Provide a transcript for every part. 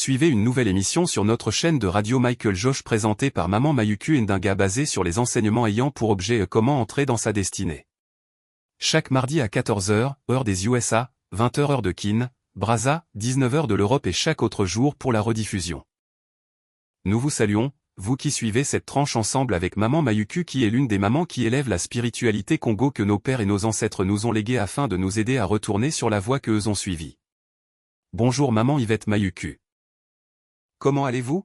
Suivez une nouvelle émission sur notre chaîne de radio Michael Josh présentée par Maman Mayuku Ndinga basée sur les enseignements ayant pour objet comment entrer dans sa destinée. Chaque mardi à 14h, heure des USA, 20h heure de Kin, Brazza, 19h de l'Europe et chaque autre jour pour la rediffusion. Nous vous saluons, vous qui suivez cette tranche ensemble avec Maman Mayuku qui est l'une des mamans qui élève la spiritualité Congo que nos pères et nos ancêtres nous ont léguée afin de nous aider à retourner sur la voie qu'eux ont suivie. Bonjour Maman Yvette Mayuku. Comment allez-vous?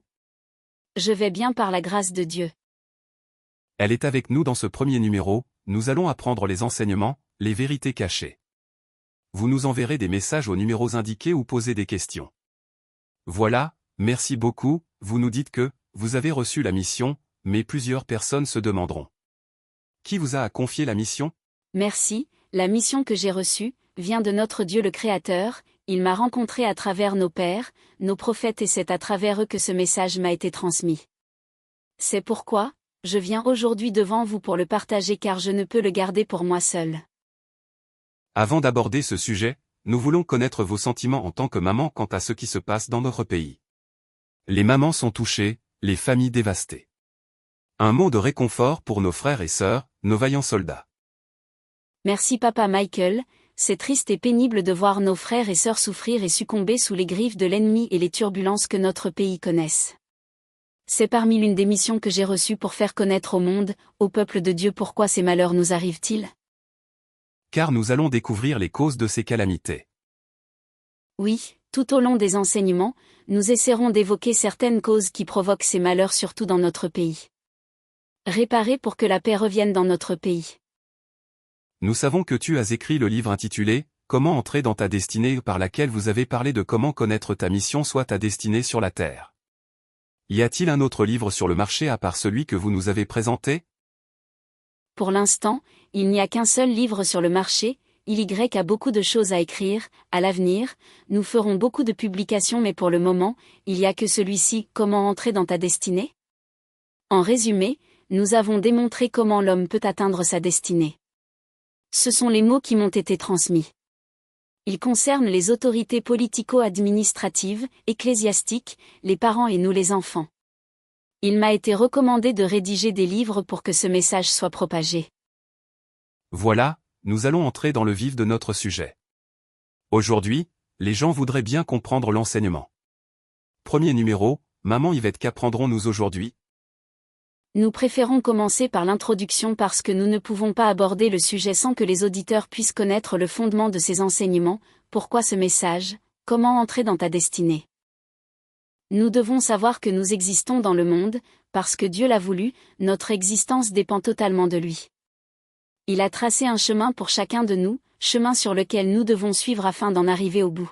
Je vais bien par la grâce de Dieu. Elle est avec nous dans ce premier numéro, nous allons apprendre les enseignements, les vérités cachées. Vous nous enverrez des messages aux numéros indiqués ou poser des questions. Voilà, merci beaucoup, vous nous dites que, vous avez reçu la mission, mais plusieurs personnes se demanderont. Qui vous a confié la mission? Merci, la mission que j'ai reçue, vient de notre Dieu le Créateur, il m'a rencontré à travers nos pères, nos prophètes et c'est à travers eux que ce message m'a été transmis. C'est pourquoi, je viens aujourd'hui devant vous pour le partager car je ne peux le garder pour moi seul. Avant d'aborder ce sujet, nous voulons connaître vos sentiments en tant que maman quant à ce qui se passe dans notre pays. Les mamans sont touchées, les familles dévastées. Un mot de réconfort pour nos frères et sœurs, nos vaillants soldats. Merci Papa Michael, c'est triste et pénible de voir nos frères et sœurs souffrir et succomber sous les griffes de l'ennemi et les turbulences que notre pays connaisse. C'est parmi l'une des missions que j'ai reçues pour faire connaître au monde, au peuple de Dieu pourquoi ces malheurs nous arrivent-ils? Car nous allons découvrir les causes de ces calamités. Oui, tout au long des enseignements, nous essaierons d'évoquer certaines causes qui provoquent ces malheurs surtout dans notre pays. Réparer pour que la paix revienne dans notre pays. Nous savons que tu as écrit le livre intitulé « Comment entrer dans ta destinée » par laquelle vous avez parlé de comment connaître ta mission soit ta destinée sur la terre. Y a-t-il un autre livre sur le marché à part celui que vous nous avez présenté? Pour l'instant, il n'y a qu'un seul livre sur le marché, il a beaucoup de choses à écrire, à l'avenir, nous ferons beaucoup de publications mais pour le moment, il n'y a que celui-ci, Comment entrer dans ta destinée? En résumé, nous avons démontré comment l'homme peut atteindre sa destinée. Ce sont les mots qui m'ont été transmis. Ils concernent les autorités politico-administratives, ecclésiastiques, les parents et nous les enfants. Il m'a été recommandé de rédiger des livres pour que ce message soit propagé. Voilà, nous allons entrer dans le vif de notre sujet. Aujourd'hui, les gens voudraient bien comprendre l'enseignement. Premier numéro, Maman Yvette, qu'apprendrons-nous aujourd'hui? Nous préférons commencer par l'introduction parce que nous ne pouvons pas aborder le sujet sans que les auditeurs puissent connaître le fondement de ces enseignements, pourquoi ce message, comment entrer dans ta destinée. Nous devons savoir que nous existons dans le monde, parce que Dieu l'a voulu, notre existence dépend totalement de lui. Il a tracé un chemin pour chacun de nous, chemin sur lequel nous devons suivre afin d'en arriver au bout.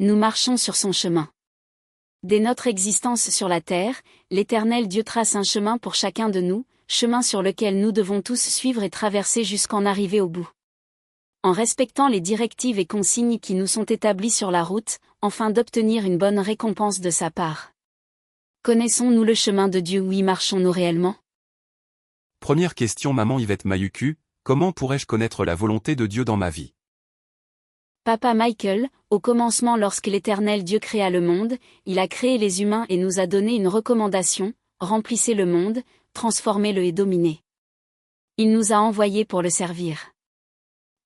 Nous marchons sur son chemin. Dès notre existence sur la terre, l'Éternel Dieu trace un chemin pour chacun de nous, chemin sur lequel nous devons tous suivre et traverser jusqu'en arriver au bout. En respectant les directives et consignes qui nous sont établies sur la route, afin d'obtenir une bonne récompense de sa part. Connaissons-nous le chemin de Dieu ou y marchons-nous réellement? Première question Maman Yvette Mayuku, comment pourrais-je connaître la volonté de Dieu dans ma vie? Papa Michael, au commencement lorsque l'Éternel Dieu créa le monde, il a créé les humains et nous a donné une recommandation, remplissez le monde, transformez-le et dominez. Il nous a envoyés pour le servir.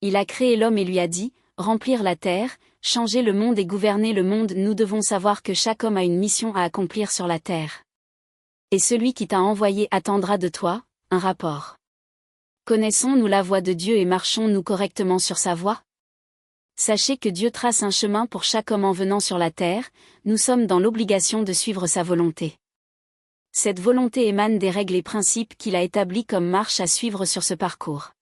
Il a créé l'homme et lui a dit, remplir la terre, changer le monde et gouverner le monde. Nous devons savoir que chaque homme a une mission à accomplir sur la terre. Et celui qui t'a envoyé attendra de toi, un rapport. Connaissons-nous la voie de Dieu et marchons-nous correctement sur sa voie? Sachez que Dieu trace un chemin pour chaque homme en venant sur la terre, nous sommes dans l'obligation de suivre sa volonté. Cette volonté émane des règles et principes qu'il a établis comme marche à suivre sur ce parcours.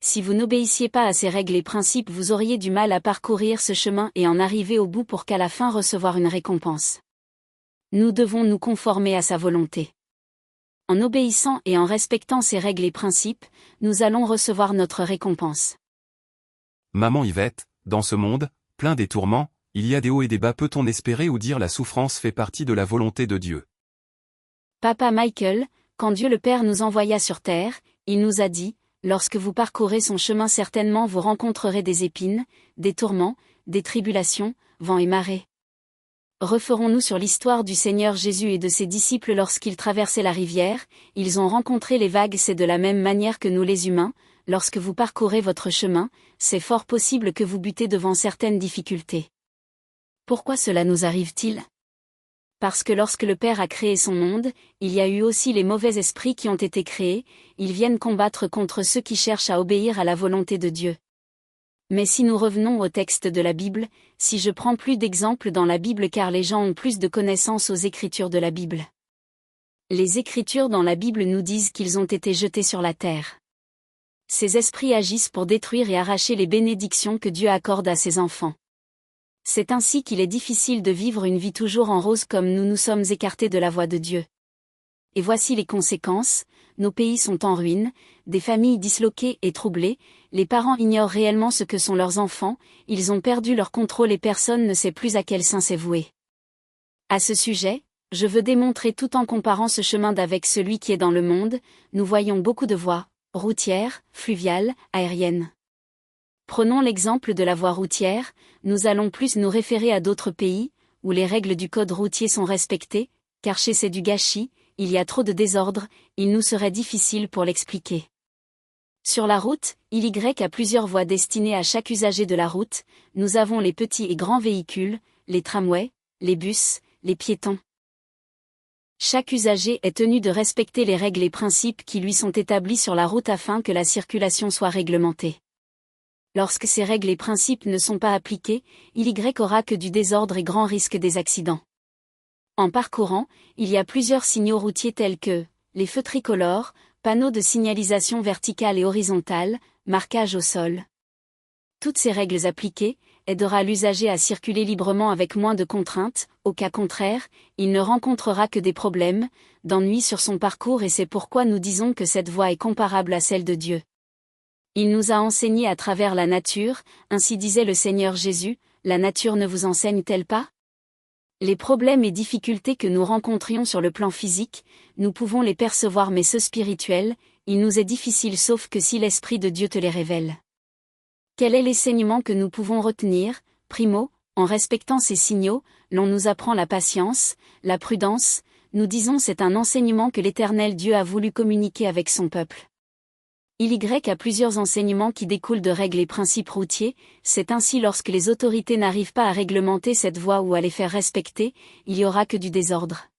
Si vous n'obéissiez pas à ces règles et principes, vous auriez du mal à parcourir ce chemin et en arriver au bout pour qu'à la fin recevoir une récompense. Nous devons nous conformer à sa volonté. En obéissant et en respectant ces règles et principes, nous allons recevoir notre récompense. Maman Yvette, dans ce monde, plein des tourments, il y a des hauts et des bas. Peut-on espérer ou dire la souffrance fait partie de la volonté de Dieu? Papa Michael, quand Dieu le Père nous envoya sur terre, il nous a dit, lorsque vous parcourez son chemin certainement vous rencontrerez des épines, des tourments, des tribulations, vents et marées. Referons-nous sur l'histoire du Seigneur Jésus et de ses disciples lorsqu'ils traversaient la rivière, ils ont rencontré les vagues. C'est de la même manière que nous les humains, lorsque vous parcourez votre chemin, c'est fort possible que vous butez devant certaines difficultés. Pourquoi cela nous arrive-t-il ? Parce que lorsque le Père a créé son monde, il y a eu aussi les mauvais esprits qui ont été créés, ils viennent combattre contre ceux qui cherchent à obéir à la volonté de Dieu. Mais si nous revenons au texte de la Bible, si je prends plus d'exemples dans la Bible car les gens ont plus de connaissances aux Écritures de la Bible. Les Écritures dans la Bible nous disent qu'ils ont été jetés sur la terre. Ces esprits agissent pour détruire et arracher les bénédictions que Dieu accorde à ses enfants. C'est ainsi qu'il est difficile de vivre une vie toujours en rose comme nous nous sommes écartés de la voie de Dieu. Et voici les conséquences, nos pays sont en ruine, des familles disloquées et troublées, les parents ignorent réellement ce que sont leurs enfants, ils ont perdu leur contrôle et personne ne sait plus à quel saint s'est voué. À ce sujet, je veux démontrer tout en comparant ce chemin d'avec celui qui est dans le monde, nous voyons beaucoup de voies, routières, fluviales, aériennes. Prenons l'exemple de la voie routière, nous allons plus nous référer à d'autres pays, où les règles du code routier sont respectées, car chez c'est du gâchis, il y a trop de désordre, il nous serait difficile pour l'expliquer. Sur la route, il y a plusieurs voies destinées à chaque usager de la route, nous avons les petits et grands véhicules, les tramways, les bus, les piétons. Chaque usager est tenu de respecter les règles et principes qui lui sont établis sur la route afin que la circulation soit réglementée. Lorsque ces règles et principes ne sont pas appliqués, il y aura que du désordre et grand risque des accidents. En parcourant, il y a plusieurs signaux routiers tels que les feux tricolores, panneaux de signalisation verticale et horizontale, marquage au sol. Toutes ces règles appliquées aidera l'usager à circuler librement avec moins de contraintes, au cas contraire, il ne rencontrera que des problèmes, d'ennuis sur son parcours et c'est pourquoi nous disons que cette voie est comparable à celle de Dieu. Il nous a enseigné à travers la nature, ainsi disait le Seigneur Jésus, la nature ne vous enseigne-t-elle pas ? Les problèmes et difficultés que nous rencontrions sur le plan physique, nous pouvons les percevoir mais ceux spirituels, il nous est difficile sauf que si l'Esprit de Dieu te les révèle. Quel est l'enseignement que nous pouvons retenir ? Primo, en respectant ces signaux, l'on nous apprend la patience, la prudence, nous disons c'est un enseignement que l'Éternel Dieu a voulu communiquer avec son peuple. Il y a plusieurs enseignements qui découlent de règles et principes routiers, c'est ainsi lorsque les autorités n'arrivent pas à réglementer cette voie ou à les faire respecter, il y aura que du désordre.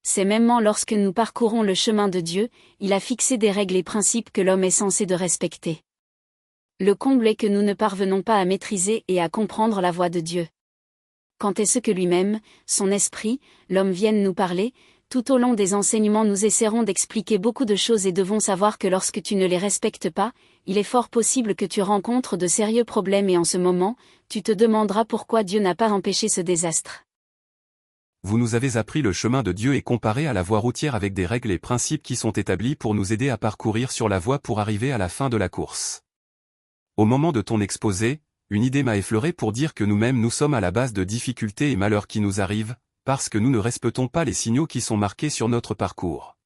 C'est mêmement lorsque nous parcourons le chemin de Dieu, il a fixé des règles et principes que l'homme est censé de respecter. Le comble est que nous ne parvenons pas à maîtriser et à comprendre la voie de Dieu. Quand est-ce que lui-même, son esprit, l'homme viennent nous parler, tout au long des enseignements nous essaierons d'expliquer beaucoup de choses et devons savoir que lorsque tu ne les respectes pas, il est fort possible que tu rencontres de sérieux problèmes et en ce moment, tu te demanderas pourquoi Dieu n'a pas empêché ce désastre. Vous nous avez appris le chemin de Dieu et comparé à la voie routière avec des règles et principes qui sont établis pour nous aider à parcourir sur la voie pour arriver à la fin de la course. Au moment de ton exposé, une idée m'a effleuré pour dire que nous-mêmes nous sommes à la base de difficultés et malheurs qui nous arrivent, parce que nous ne respectons pas les signaux qui sont marqués sur notre parcours.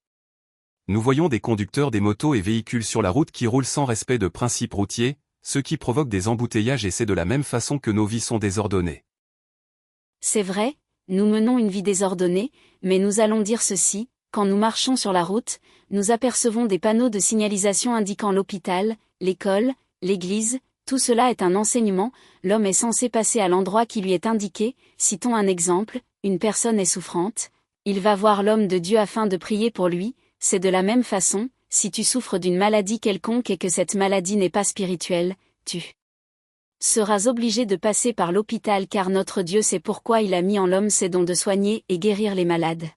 Nous voyons des conducteurs des motos et véhicules sur la route qui roulent sans respect de principes routiers, ce qui provoque des embouteillages et c'est de la même façon que nos vies sont désordonnées. C'est vrai, nous menons une vie désordonnée, mais nous allons dire ceci, quand nous marchons sur la route, nous apercevons des panneaux de signalisation indiquant l'hôpital, l'école, l'église, tout cela est un enseignement, l'homme est censé passer à l'endroit qui lui est indiqué, citons un exemple, une personne est souffrante, il va voir l'homme de Dieu afin de prier pour lui, c'est de la même façon, si tu souffres d'une maladie quelconque et que cette maladie n'est pas spirituelle, tu seras obligé de passer par l'hôpital car notre Dieu sait pourquoi il a mis en l'homme ses dons de soigner et guérir les malades.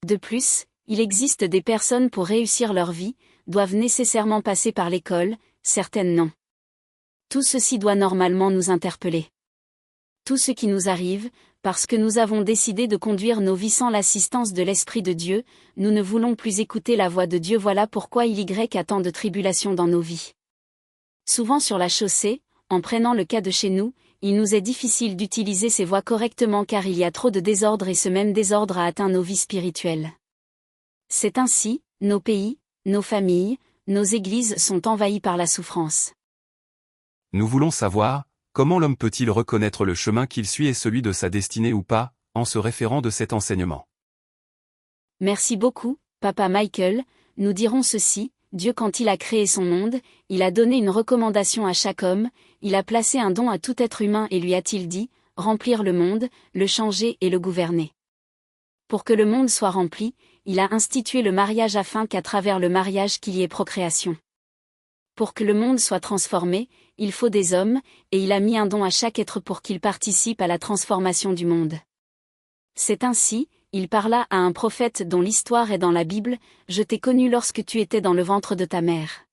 De plus, il existe des personnes pour réussir leur vie, doivent nécessairement passer par l'école, certaines non. Tout ceci doit normalement nous interpeller. Tout ce qui nous arrive, parce que nous avons décidé de conduire nos vies sans l'assistance de l'Esprit de Dieu, nous ne voulons plus écouter la voix de Dieu. Voilà pourquoi il y a tant de tribulations dans nos vies. Souvent sur la chaussée, en prenant le cas de chez nous, il nous est difficile d'utiliser ces voies correctement car il y a trop de désordre et ce même désordre a atteint nos vies spirituelles. C'est ainsi, nos pays, nos familles, nos églises sont envahies par la souffrance. Nous voulons savoir, Comment l'homme peut-il reconnaître le chemin qu'il suit et celui de sa destinée ou pas, en se référant de cet enseignement? Merci beaucoup, Papa Michael. Nous dirons ceci, Dieu quand il a créé son monde, il a donné une recommandation à chaque homme, il a placé un don à tout être humain et lui a-t-il dit, remplir le monde, le changer et le gouverner. Pour que le monde soit rempli, il a institué le mariage afin qu'à travers le mariage qu'il y ait procréation. Pour que le monde soit transformé, il faut des hommes, et il a mis un don à chaque être pour qu'il participe à la transformation du monde. C'est ainsi, il parla à un prophète dont l'histoire est dans la Bible, « Je t'ai connu lorsque tu étais dans le ventre de ta mère. »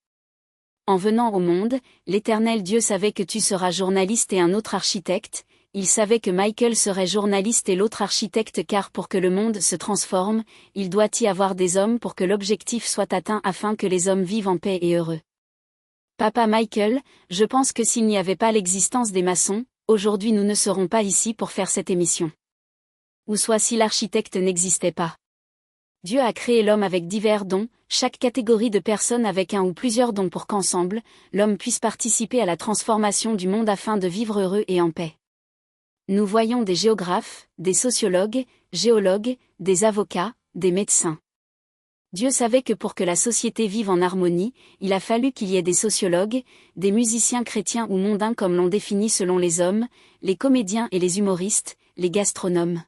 En venant au monde, l'Éternel Dieu savait que tu seras journaliste et un autre architecte, il savait que Michael serait journaliste et l'autre architecte car pour que le monde se transforme, il doit y avoir des hommes pour que l'objectif soit atteint afin que les hommes vivent en paix et heureux. Papa Michael, je pense que s'il n'y avait pas l'existence des maçons, aujourd'hui nous ne serons pas ici pour faire cette émission. Ou soit si l'architecte n'existait pas. Dieu a créé l'homme avec divers dons, chaque catégorie de personnes avec un ou plusieurs dons pour qu'ensemble, l'homme puisse participer à la transformation du monde afin de vivre heureux et en paix. Nous voyons des géographes, des sociologues, géologues, des avocats, des médecins. Dieu savait que pour que la société vive en harmonie, il a fallu qu'il y ait des sociologues, des musiciens chrétiens ou mondains comme l'ont défini selon les hommes, les comédiens et les humoristes, les gastronomes.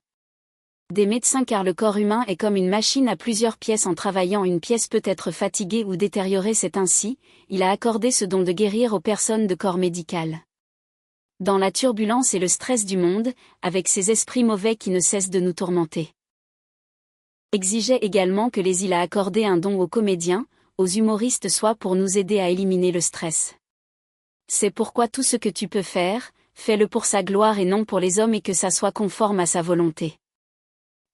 Des médecins car le corps humain est comme une machine à plusieurs pièces en travaillant une pièce peut être fatiguée ou détériorée c'est ainsi, il a accordé ce don de guérir aux personnes de corps médical. Dans la turbulence et le stress du monde, avec ces esprits mauvais qui ne cessent de nous tourmenter. Exigeait également que il a accordé un don aux comédiens, aux humoristes soit pour nous aider à éliminer le stress. C'est pourquoi tout ce que tu peux faire, fais-le pour sa gloire et non pour les hommes et que ça soit conforme à sa volonté.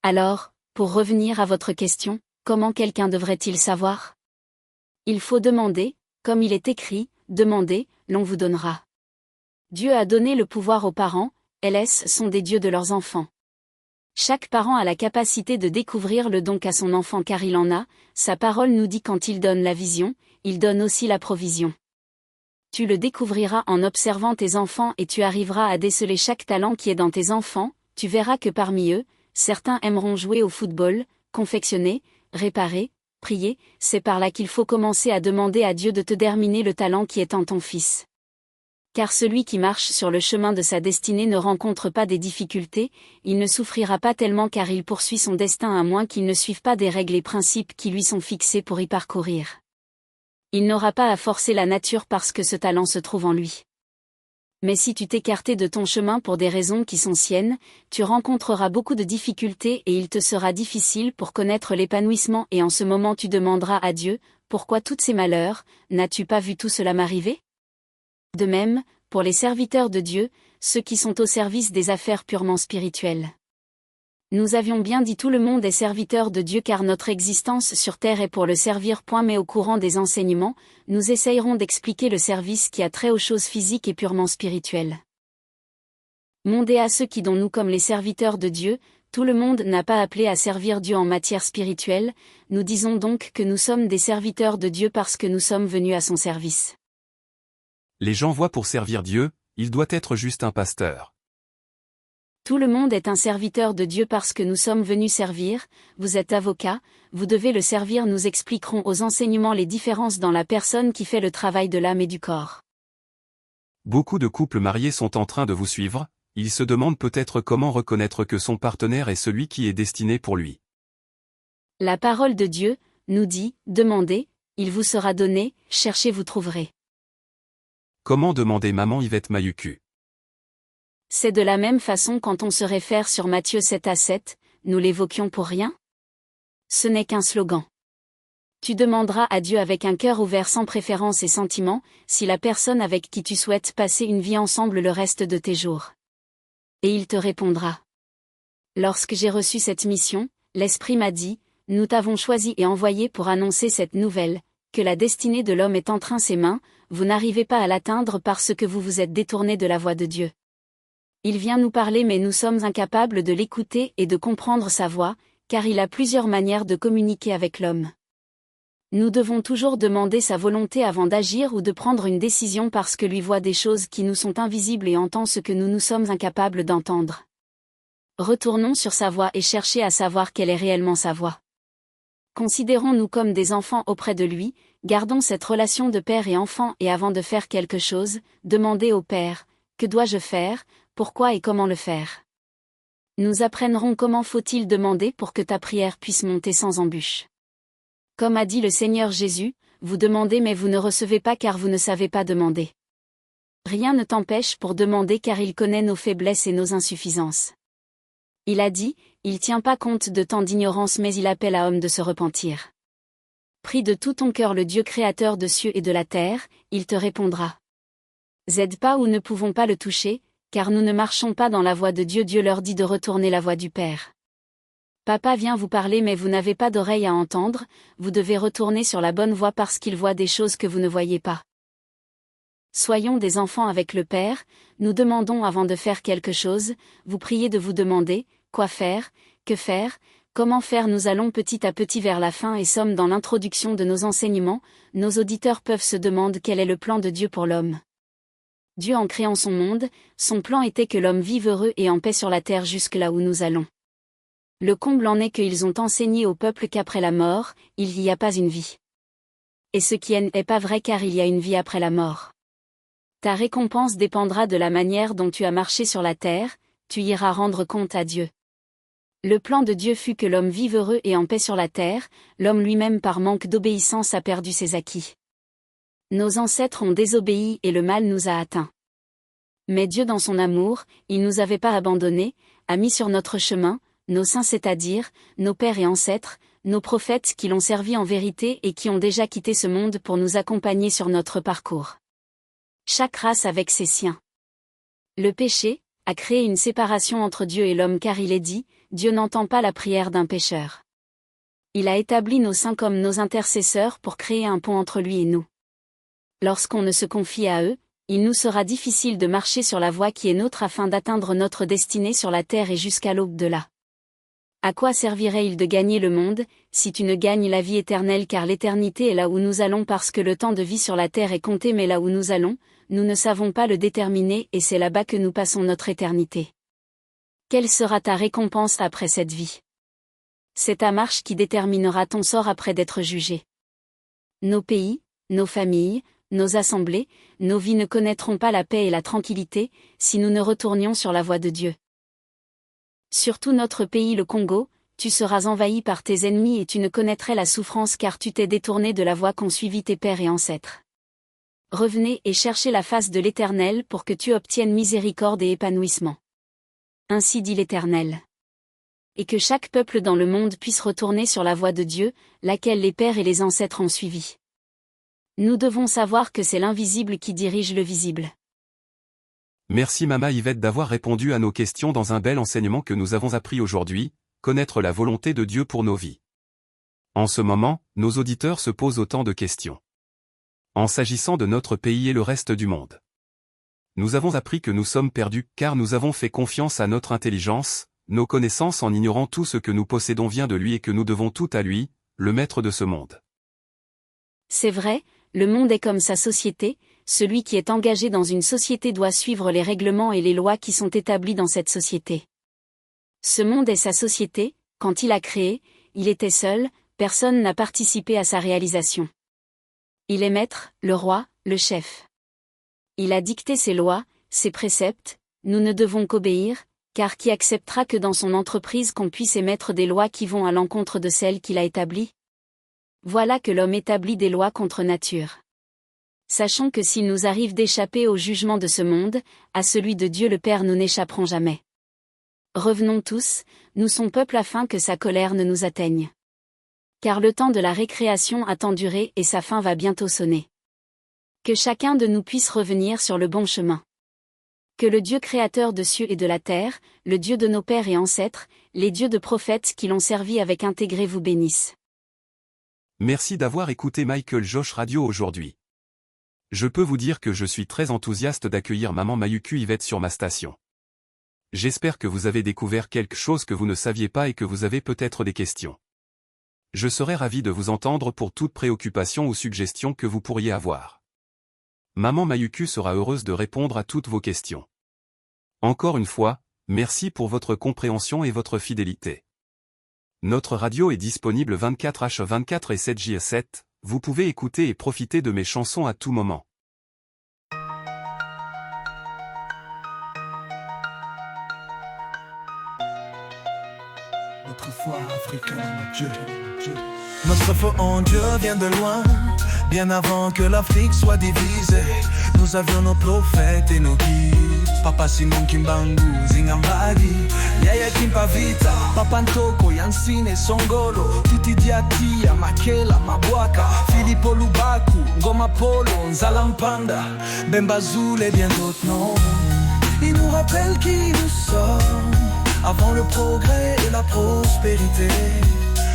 Alors, pour revenir à votre question, comment quelqu'un devrait-il savoir? Il faut demander, comme il est écrit, demandez, l'on vous donnera. Dieu a donné le pouvoir aux parents, elles sont des dieux de leurs enfants. Chaque parent a la capacité de découvrir le don qu'a son enfant car il en a, sa parole nous dit quand il donne la vision, il donne aussi la provision. Tu le découvriras en observant tes enfants et tu arriveras à déceler chaque talent qui est dans tes enfants, tu verras que parmi eux, certains aimeront jouer au football, confectionner, réparer, prier, c'est par là qu'il faut commencer à demander à Dieu de te déterminer le talent qui est en ton fils. Car celui qui marche sur le chemin de sa destinée ne rencontre pas des difficultés, il ne souffrira pas tellement car il poursuit son destin à moins qu'il ne suive pas des règles et principes qui lui sont fixés pour y parcourir. Il n'aura pas à forcer la nature parce que ce talent se trouve en lui. Mais si tu t'écartais de ton chemin pour des raisons qui sont siennes, tu rencontreras beaucoup de difficultés et il te sera difficile pour connaître l'épanouissement et en ce moment tu demanderas à Dieu, pourquoi tous ces malheurs, n'as-tu pas vu tout cela m'arriver? De même, pour les serviteurs de Dieu, ceux qui sont au service des affaires purement spirituelles. Nous avions bien dit tout le monde est serviteur de Dieu car notre existence sur terre est pour le servir. Mais au courant des enseignements, nous essayerons d'expliquer le service qui a trait aux choses physiques et purement spirituelles. Monde et à ceux qui dont nous comme les serviteurs de Dieu, tout le monde n'a pas appelé à servir Dieu en matière spirituelle, nous disons donc que nous sommes des serviteurs de Dieu parce que nous sommes venus à son service. Les gens voient pour servir Dieu, il doit être juste un pasteur. Tout le monde est un serviteur de Dieu parce que nous sommes venus servir, vous êtes avocat, vous devez le servir. Nous expliquerons aux enseignements les différences dans la personne qui fait le travail de l'âme et du corps. Beaucoup de couples mariés sont en train de vous suivre, ils se demandent peut-être comment reconnaître que son partenaire est celui qui est destiné pour lui. La parole de Dieu nous dit, demandez, il vous sera donné, cherchez vous trouverez. Comment demander maman Yvette Mayuku? C'est de la même façon quand on se réfère sur Matthieu 7-7, nous l'évoquions pour rien? Ce n'est qu'un slogan. Tu demanderas à Dieu avec un cœur ouvert sans préférence et sentiment, si la personne avec qui tu souhaites passer une vie ensemble le reste de tes jours. Et il te répondra. Lorsque j'ai reçu cette mission, l'Esprit m'a dit, nous t'avons choisi et envoyé pour annoncer cette nouvelle, que la destinée de l'homme est entre ses mains, vous n'arrivez pas à l'atteindre parce que vous vous êtes détourné de la voie de Dieu. Il vient nous parler mais nous sommes incapables de l'écouter et de comprendre sa voix, car il a plusieurs manières de communiquer avec l'homme. Nous devons toujours demander sa volonté avant d'agir ou de prendre une décision parce que lui voit des choses qui nous sont invisibles et entend ce que nous sommes incapables d'entendre. Retournons sur sa voix et cherchez à savoir quelle est réellement sa voix. Considérons-nous comme des enfants auprès de lui, gardons cette relation de père et enfant et avant de faire quelque chose, demandez au Père, que dois-je faire, pourquoi et comment le faire. Nous apprendrons comment faut-il demander pour que ta prière puisse monter sans embûche. Comme a dit le Seigneur Jésus, vous demandez mais vous ne recevez pas car vous ne savez pas demander. Rien ne t'empêche pour demander car il connaît nos faiblesses et nos insuffisances. Il a dit, il tient pas compte de tant d'ignorance mais il appelle à homme de se repentir. Prie de tout ton cœur le Dieu créateur de cieux et de la terre, il te répondra. Z'aide pas ou ne pouvons pas le toucher, car nous ne marchons pas dans la voie de Dieu. Dieu leur dit de retourner la voie du Père. Papa vient vous parler mais vous n'avez pas d'oreille à entendre, vous devez retourner sur la bonne voie parce qu'il voit des choses que vous ne voyez pas. Soyons des enfants avec le Père, nous demandons avant de faire quelque chose, vous priez de vous demander, quoi faire, que faire, comment faire. Nous allons petit à petit vers la fin et sommes dans l'introduction de nos enseignements, nos auditeurs peuvent se demander quel est le plan de Dieu pour l'homme. Dieu en créant son monde, son plan était que l'homme vive heureux et en paix sur la terre jusque là où nous allons. Le comble en est qu'ils ont enseigné au peuple qu'après la mort, il n'y a pas une vie. Et ce qui n'est pas vrai car il y a une vie après la mort. Ta récompense dépendra de la manière dont tu as marché sur la terre, tu iras rendre compte à Dieu. Le plan de Dieu fut que l'homme vive heureux et en paix sur la terre, l'homme lui-même par manque d'obéissance a perdu ses acquis. Nos ancêtres ont désobéi et le mal nous a atteints. Mais Dieu dans son amour, il nous avait pas abandonnés, a mis sur notre chemin, nos saints c'est-à-dire, nos pères et ancêtres, nos prophètes qui l'ont servi en vérité et qui ont déjà quitté ce monde pour nous accompagner sur notre parcours. Chaque race avec ses siens. Le péché a créé une séparation entre Dieu et l'homme car il est dit, Dieu n'entend pas la prière d'un pécheur. Il a établi nos saints comme nos intercesseurs pour créer un pont entre lui et nous. Lorsqu'on ne se confie à eux, il nous sera difficile de marcher sur la voie qui est nôtre afin d'atteindre notre destinée sur la terre et jusqu'à l'au-delà. À quoi servirait-il de gagner le monde, si tu ne gagnes la vie éternelle car l'éternité est là où nous allons parce que le temps de vie sur la terre est compté mais là où nous allons, nous ne savons pas le déterminer et c'est là-bas que nous passons notre éternité. Quelle sera ta récompense après cette vie? C'est ta marche qui déterminera ton sort après d'être jugé. Nos pays, nos familles, nos assemblées, nos vies ne connaîtront pas la paix et la tranquillité, si nous ne retournions sur la voie de Dieu. Surtout notre pays le Congo, tu seras envahi par tes ennemis et tu ne connaîtrais la souffrance car tu t'es détourné de la voie qu'ont suivi tes pères et ancêtres. Revenez et cherchez la face de l'Éternel pour que tu obtiennes miséricorde et épanouissement. Ainsi dit l'Éternel. Et que chaque peuple dans le monde puisse retourner sur la voie de Dieu, laquelle les pères et les ancêtres ont suivie. Nous devons savoir que c'est l'invisible qui dirige le visible. Merci Mama Yvette d'avoir répondu à nos questions dans un bel enseignement que nous avons appris aujourd'hui, connaître la volonté de Dieu pour nos vies. En ce moment, nos auditeurs se posent autant de questions. En s'agissant de notre pays et le reste du monde. Nous avons appris que nous sommes perdus car nous avons fait confiance à notre intelligence, nos connaissances en ignorant tout ce que nous possédons vient de lui et que nous devons tout à lui, le maître de ce monde. C'est vrai, le monde est comme sa société, celui qui est engagé dans une société doit suivre les règlements et les lois qui sont établis dans cette société. Ce monde est sa société, quand il a créé, il était seul, personne n'a participé à sa réalisation. Il est maître, le roi, le chef. Il a dicté ses lois, ses préceptes, nous ne devons qu'obéir, car qui acceptera que dans son entreprise qu'on puisse émettre des lois qui vont à l'encontre de celles qu'il a établies? Voilà que l'homme établit des lois contre nature. Sachons que s'il nous arrive d'échapper au jugement de ce monde, à celui de Dieu le Père nous n'échapperons jamais. Revenons tous, nous son peuple afin que sa colère ne nous atteigne. Car le temps de la récréation a tant duré et sa fin va bientôt sonner. Que chacun de nous puisse revenir sur le bon chemin. Que le Dieu créateur de cieux et de la terre, le Dieu de nos pères et ancêtres, les dieux de prophètes qui l'ont servi avec intégré vous bénissent. Merci d'avoir écouté Michael Josh Radio aujourd'hui. Je peux vous dire que je suis très enthousiaste d'accueillir Maman Mayuku Yvette sur ma station. J'espère que vous avez découvert quelque chose que vous ne saviez pas et que vous avez peut-être des questions. Je serai ravi de vous entendre pour toute préoccupation ou suggestion que vous pourriez avoir. Maman Mayuku sera heureuse de répondre à toutes vos questions. Encore une fois, merci pour votre compréhension et votre fidélité. Notre radio est disponible 24h24 et 7j7, vous pouvez écouter et profiter de mes chansons à tout moment. Notre foi africaine, Dieu. Notre foi en Dieu vient de loin, bien avant que l'Afrique soit divisée. Nous avions nos prophètes et nos guides. Papa Simon Kimbangu, Zingambagi, Yaya Kimpavita, Papa Ntoko, Yansine, Songolo, Titi Diatia, Makela, Mabwaka, Filippo Lubaku, Ngoma Polo, Nzalampanda, Bemba Zulu et bien d'autres noms. Ils nous rappellent qui nous sommes, avant le progrès et la prospérité.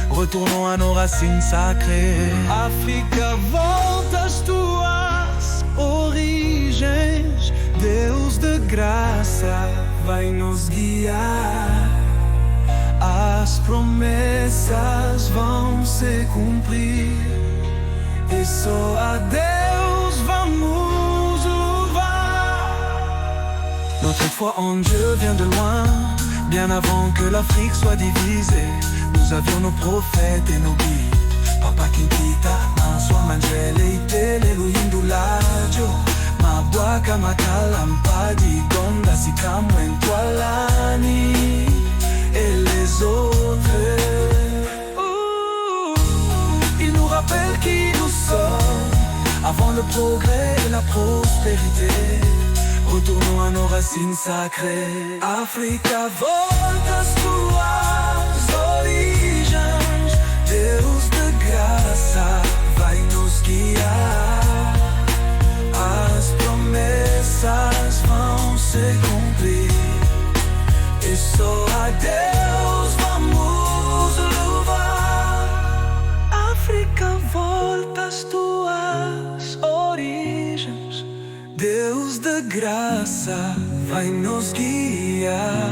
Retournons à nos racines sacrées. Africa, voltas tuas origens, Deus de graça vai nos guiar. As promessas vão se cumprir, e só a Deus vamos louvar. Notre foi en Dieu vient de loin, bien avant que l'Afrique soit divisée. Nous avions nos prophètes et nos guides. Papa Kinkita, Answa Manjele, Itelelu Indulajo, Mabwaka Makalampadi, Gonda Sikamwe Ntwalani, et les autres. Ils nous rappellent qui nous sommes, avant le progrès et la prospérité. Retournons à nos racines sacrées. Africa, voltas tuas origens, Deus de graça vai nos guiar. As promessas vão se cumprir, e só a Deus vamos louvar. Africa, voltas tuas origens, Deus de graça vai nos guiar.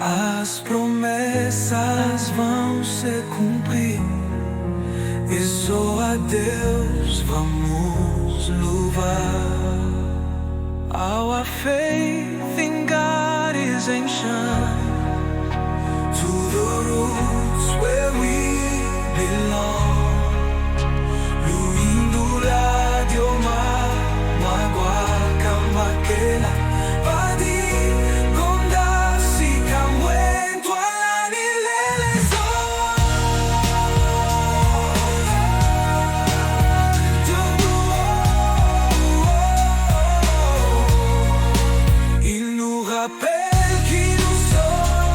As promessas vão se cumprir, e só a Deus vamos louvar. Our faith in God is ancient, to the roots where we belong. Luindula Dioma, Magwaka Makela, Padi, Gonda Sikamwe Ntwalani Lelezo. Il nous rappelle qui nous sommes,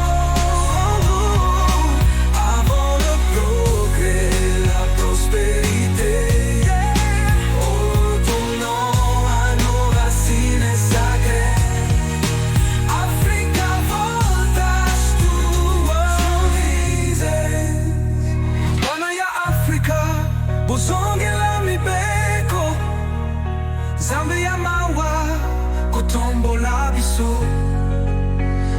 avant le progrès, la prospérité. Retournons à nos racines sacrées. Africa, voltas tuas origens. Bwana ya Africa, bozongela mibeko, Nzambe ya mawa, kotombola biso.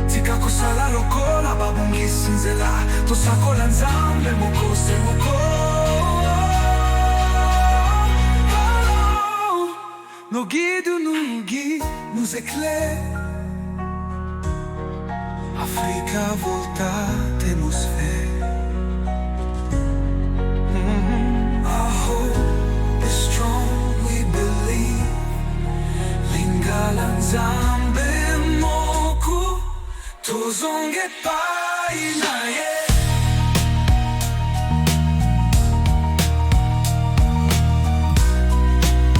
Tika kosala lokola babungisi nzela, tosakola Nzambe mokose moko. Nos guides nous éclairent. Africa, volta